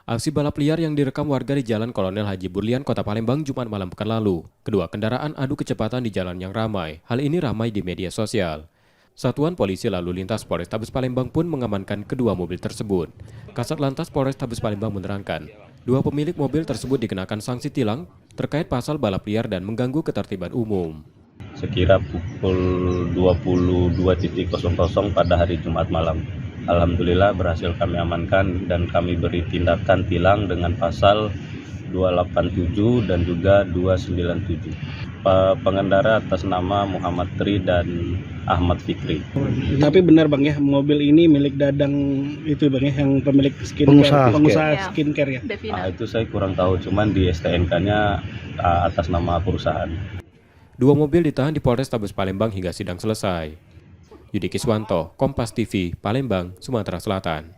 Aksi balap liar yang direkam warga di Jalan Kolonel Haji Burlian, Kota Palembang, Jumat malam pekan lalu. Kedua kendaraan adu kecepatan di jalan yang ramai. Hal ini ramai di media sosial. Satuan Polisi Lalu Lintas Polrestabes Palembang pun mengamankan kedua mobil tersebut. Kasat Lantas Polrestabes Palembang menerangkan, dua pemilik mobil tersebut dikenakan sanksi tilang terkait pasal balap liar dan mengganggu ketertiban umum. Sekira pukul 22.00 pada hari Jumat malam. Alhamdulillah berhasil kami amankan dan kami beri tindakan tilang dengan pasal 287 dan juga 297. Pengendara atas nama Muhammad Tri dan Ahmad Fikri. Tapi benar Bang ya, mobil ini milik Dadang itu Bang ya, yang pemilik skincare, pengusaha skincare ya. Itu saya kurang tahu, cuman di STNK-nya atas nama perusahaan. Dua mobil ditahan di Polrestabes Palembang hingga sidang selesai. Yudi Kiswanto, Kompas TV, Palembang, Sumatera Selatan.